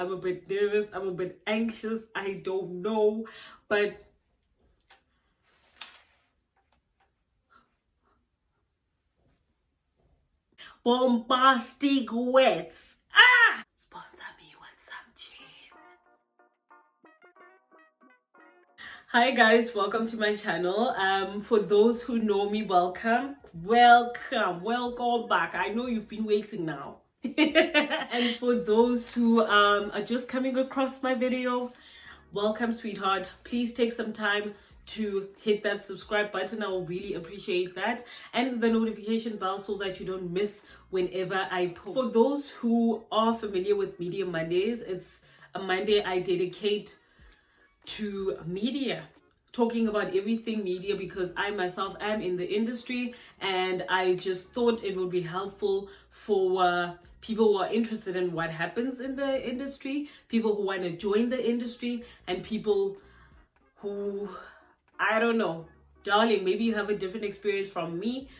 I'm a bit nervous, I'm a bit anxious, I don't know, but bombastic words. Sponsor me with some gin. Hi guys, welcome to my channel. For those who know me, welcome back. I know you've been waiting now. And for those who are just coming across my video, welcome, sweetheart. Please take some time to hit that subscribe button. I will really appreciate that, and the notification bell so that you don't miss whenever I post. For those who are familiar with Media Mondays, it's a Monday I dedicate to media, talking about everything media, because I myself am in the industry, and I just thought it would be helpful for people who are interested in what happens in the industry, people who want to join the industry, and people who, I don't know, darling, maybe you have a different experience from me.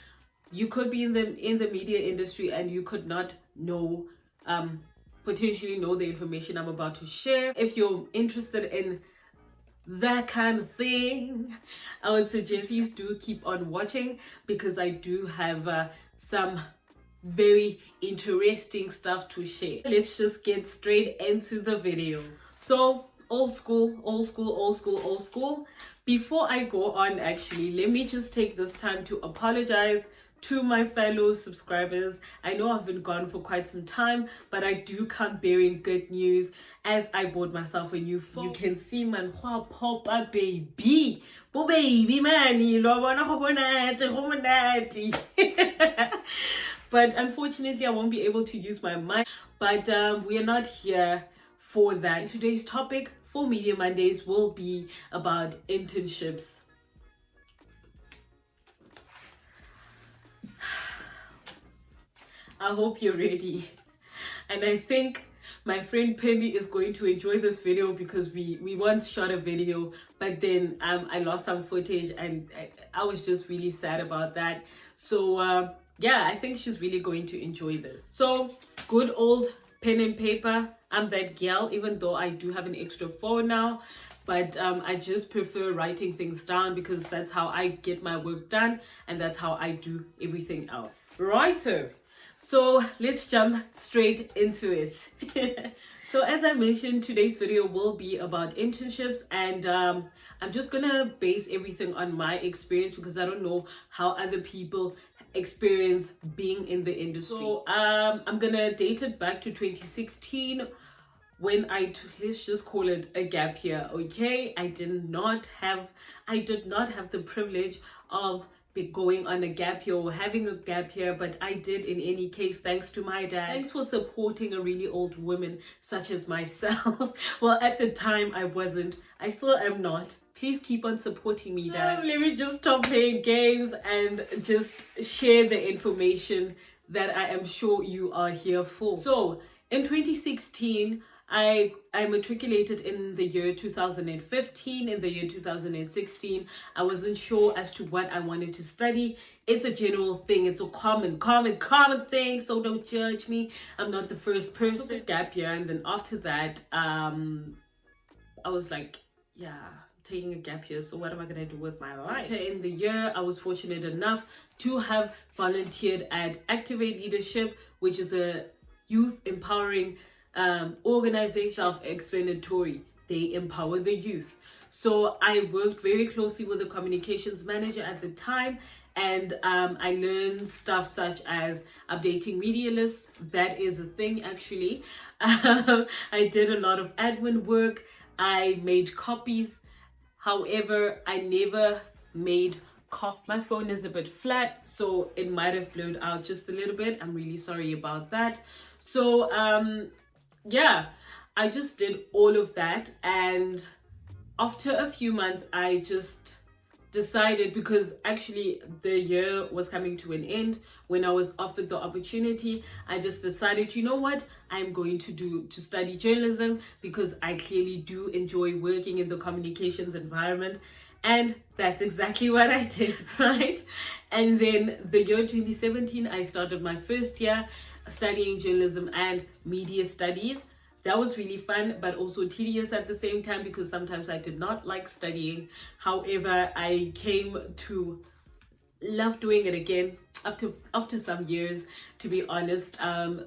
You could be in the media industry and you could not know, potentially know the information I'm about to share. If you're interested in that kind of thing, I would suggest you do keep on watching, because I do have some very interesting stuff to share. Let's just get straight into the video. So old school. Before I go on, actually, let me just take this time to apologize to my fellow subscribers. I know I've been gone for quite some time, but I do come bearing good news, as I bought myself a new phone. You can see man, pop up baby. Bo baby man, but unfortunately I won't be able to use my mic. But we are not here for that. Today's topic for Media Mondays will be about internships. I hope you're ready. And I think my friend Penny is going to enjoy this video, because we once shot a video, but then I lost some footage, and I was just really sad about that. So yeah, I think she's really going to enjoy this. So good old pen and paper. I'm that girl, even though I do have an extra phone now, but I just prefer writing things down, because that's how I get my work done, and that's how I do everything else. Righto. So let's jump straight into it. So as I mentioned, today's video will be about internships, and I'm just gonna base everything on my experience, because I don't know how other people experience being in the industry. So I'm gonna date it back to 2016, when let's just call it a gap year. Okay, I did not have the privilege of going on a gap year or having a gap year, but I did in any case, thanks to my dad. Thanks for supporting a really old woman such as myself. Well, at the time I wasn't, I still am not. Please keep on supporting me, Dad. Let me just stop playing games and just share the information that I am sure you are here for. So in 2016, I matriculated in the year 2015. In the year 2016, I wasn't sure as to what I wanted to study. It's a general thing. It's a common thing. So don't judge me. I'm not the first person. I took a gap year, and then after that, I was like, yeah, taking a gap year. So what am I gonna do with my life? Later in the year, I was fortunate enough to have volunteered at Activate Leadership, which is a youth empowering organization. Self-explanatory. They empower the youth. So I worked very closely with the communications manager at the time, and I learned stuff such as updating media lists. That is a thing, actually. I did a lot of admin work. I made copies. However, I never made cough. My phone is a bit flat, so it might have blurred out just a little bit. I'm really sorry about that. So yeah, I just did all of that, and after a few months I just decided, because actually the year was coming to an end when I was offered the opportunity, I just decided, you know what, I'm going to study journalism, because I clearly do enjoy working in the communications environment. And that's exactly what I did, right? And then the year 2017, I started my first year studying journalism and media studies. that was really fun, but also tedious at the same time, because sometimes I did not like studying. However, I came to love doing it again after some years, to be honest.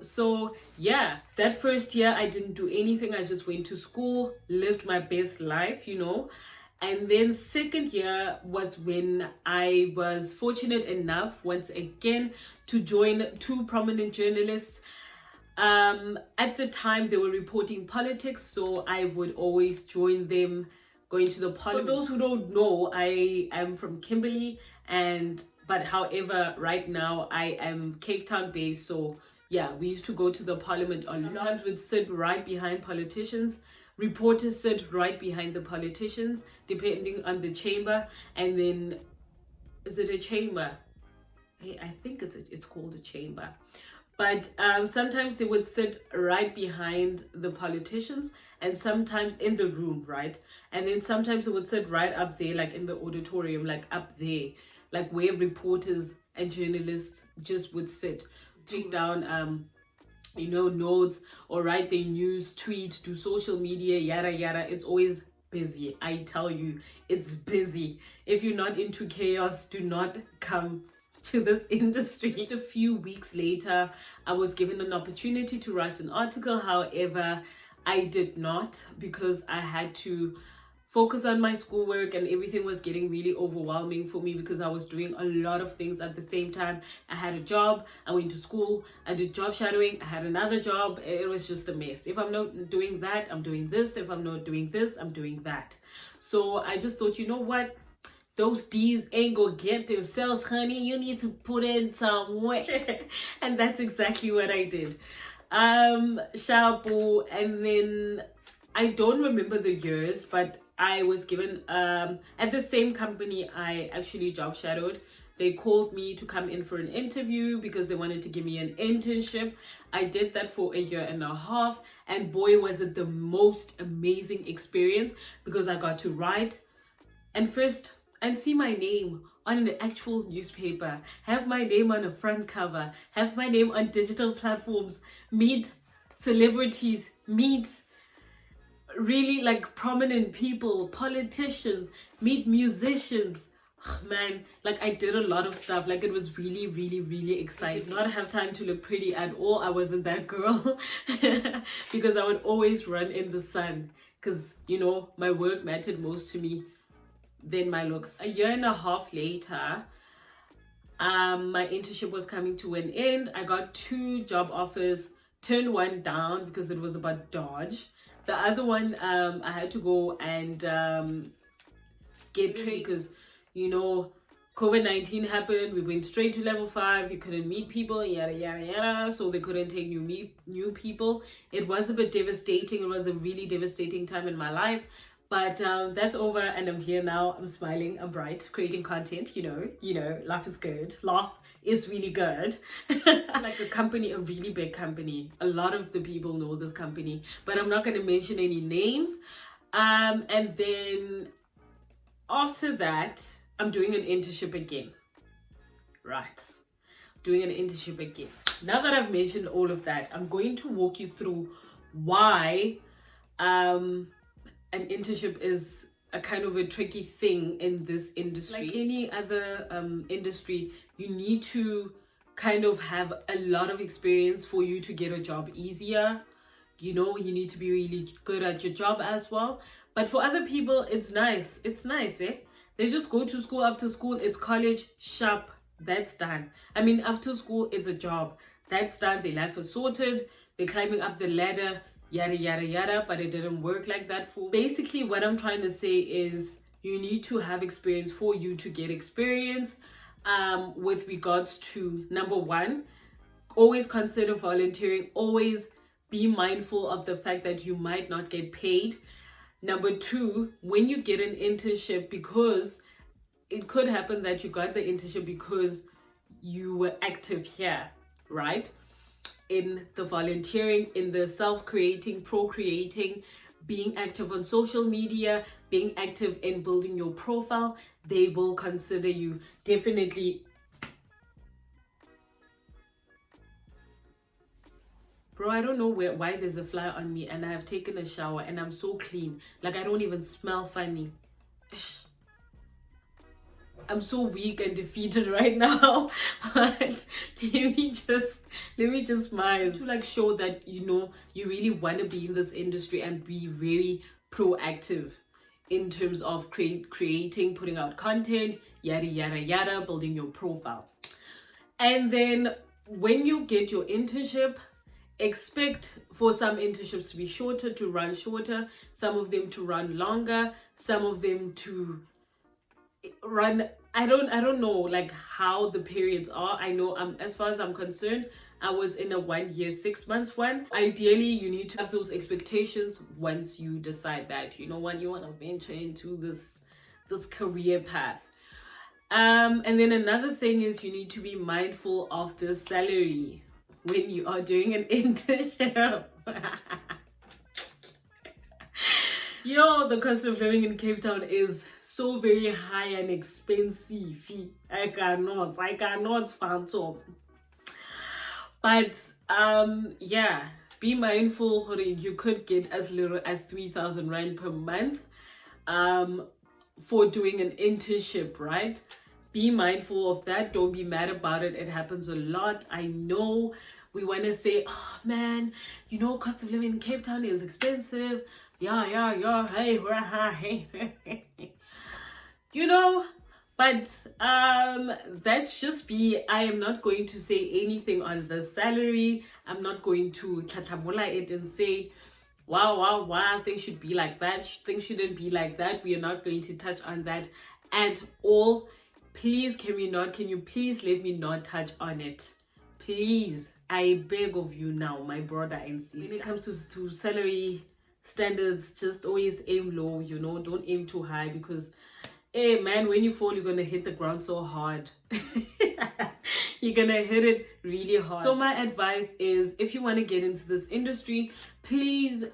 So yeah, that first year I didn't do anything. I just went to school, lived my best life, you know. And then second year was when I was fortunate enough once again to join two prominent journalists. At the time they were reporting politics, so I would always join them going to the parliament. For those who don't know, I am from Kimberley, but however right now I am Cape Town based. So yeah, we used to go to the parliament a lot. Sometimes we'd sit right behind politicians. Reporters sit right behind the politicians, depending on the chamber. And then, is it a chamber? Hey, I think it's called a chamber. But sometimes they would sit right behind the politicians, and sometimes in the room, right? And then sometimes they would sit right up there, like in the auditorium, like up there, like where reporters and journalists just would sit, take down you know, notes, or write their news, tweet, do social media, yada yada. It's always busy. I tell you, it's busy. If you're not into chaos, do not come to this industry. Just a few weeks later, I was given an opportunity to write an article. However, I did not, because I had to focus on my schoolwork, and everything was getting really overwhelming for me because I was doing a lot of things at the same time. I had a job, I went to school, I did job shadowing, I had another job. It was just a mess. If I'm not doing that, I'm doing this. If I'm not doing this, I'm doing that. So I just thought, you know what? Those D's ain't gonna get themselves, honey. You need to put in some work. And that's exactly what I did. Shabu, and then I don't remember the years, but I was given at the same company I actually job shadowed. They called me to come in for an interview because they wanted to give me an internship. I did that for a year and a half, and boy, was it the most amazing experience, because I got to write and see my name on an actual newspaper, have my name on a front cover, have my name on digital platforms, meet celebrities, meet really like prominent people, politicians, meet musicians. Man, like I did a lot of stuff. Like it was really, really, really exciting. I did not have time to look pretty at all. I wasn't that girl because I would always run in the sun, because you know my work mattered most to me than my looks. A year and a half later, my internship was coming to an end. I got 2 job offers, turned one down because it was about Dodge. The other one, I had to go and get trained because, you know, COVID-19 happened. We went straight to level 5. You couldn't meet people, yada, yada, yada. So they couldn't take new people. It was a bit devastating. It was a really devastating time in my life. But that's over, and I'm here now. I'm smiling, I'm bright, creating content, you know, life is good. Life is really good. Like a company, a really big company. A lot of the people know this company, but I'm not going to mention any names. And then after that, I'm doing an internship again. Right. Doing an internship again. Now that I've mentioned all of that, I'm going to walk you through why an internship is a kind of a tricky thing in this industry. Like any other industry, you need to kind of have a lot of experience for you to get a job easier. You know, you need to be really good at your job as well. But for other people, it's nice. It's nice, eh? They just go to school. After school, it's college, shop, that's done. I mean, after school, it's a job. That's done. Their life is sorted. They're climbing up the ladder, yada yada yada. But it didn't work like that for basically what I'm trying to say is you need to have experience for you to get experience. With regards to, number one, always consider volunteering. Always be mindful of the fact that you might not get paid. Number two, when you get an internship, because it could happen that you got the internship because you were active here, right? In the volunteering, in the self-creating, procreating, being active on social media, being active in building your profile, they will consider you. Definitely bro, I don't know why there's a fly on me, and I have taken a shower and I'm so clean. Like, I don't even smell funny. I'm so weak and defeated right now. But let me just smile to like show that, you know, you really want to be in this industry and be very proactive in terms of creating, putting out content, yada yada yada, building your profile. And then when you get your internship, expect for some internships to be shorter, to run shorter, some of them to run longer, some of them to run, I don't know like how the periods are. I know as far as I'm concerned, I was in a 1 year 6 months one. Ideally, you need to have those expectations once you decide that, you know what, you want to venture into this career path. And then another thing is you need to be mindful of the salary when you are doing an internship. Yo, the cost of living in Cape Town is so very high and expensive. I cannot phantom. But yeah, be mindful. You could get as little as 3,000 rand per month for doing an internship, right? Be mindful of that. Don't be mad about it. It happens a lot. I know we want to say, oh man, you know, cost of living in Cape Town is expensive. Yeah, hey. You know, but that's just me. I am not going to say anything on the salary. I'm not going to tatamula it and say, wow, things should be like that. Things shouldn't be like that. We are not going to touch on that at all. Please, can you please let me not touch on it? Please, I beg of you now, my brother and sister. When it comes to salary standards, just always aim low, you know, don't aim too high, because hey man, when you fall, you're gonna hit the ground so hard. You're gonna hit it really hard. So my advice is, if you want to get into this industry, please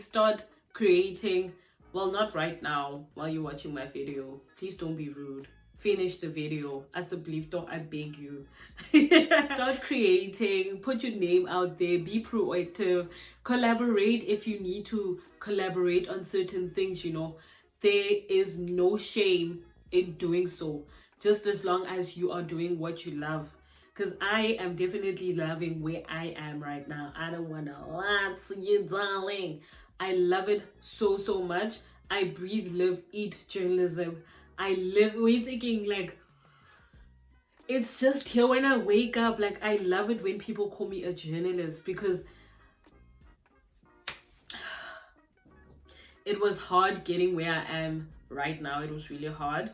start creating. Well, not right now while you're watching my video. Please don't be rude. Finish the video. As a believe, I beg you. Start creating, put your name out there, be proactive, collaborate if you need to collaborate on certain things, you know. There is no shame in doing so, just as long as you are doing what you love. Because I am definitely loving where I am right now. I don't want to lie to you, darling. I love it so much. I breathe, live, eat journalism. I live, we're thinking like, it's just here when I wake up. Like, I love it when people call me a journalist, because it was hard getting where I am right now. It was really hard.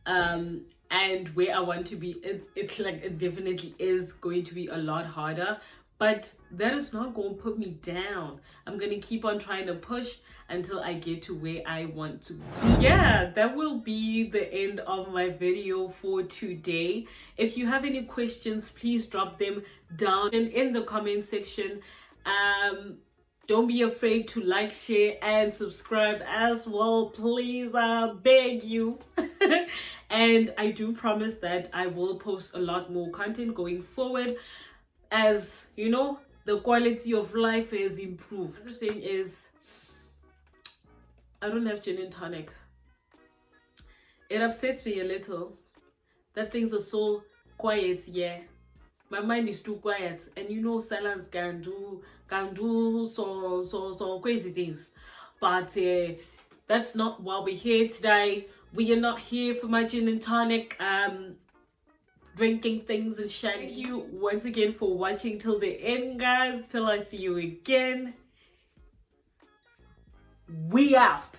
And where I want to be, it's like, it definitely is going to be a lot harder. But that is not going to put me down. I'm going to keep on trying to push until I get to where I want to be. Yeah, that will be the end of my video for today. If you have any questions, please drop them down in the comment section. Don't be afraid to like, share, and subscribe as well, please. I beg you. And I do promise that I will post a lot more content going forward. As you know, the quality of life has improved. The thing is, I don't have gin and tonic. It upsets me a little that things are so quiet. Yeah, my mind is too quiet, and you know, silence can do so crazy things. But that's not why we're here today. We are not here for my gin and tonic. Drinking things and shiny. Thank you once again for watching till the end, guys. Till I see you again. We out.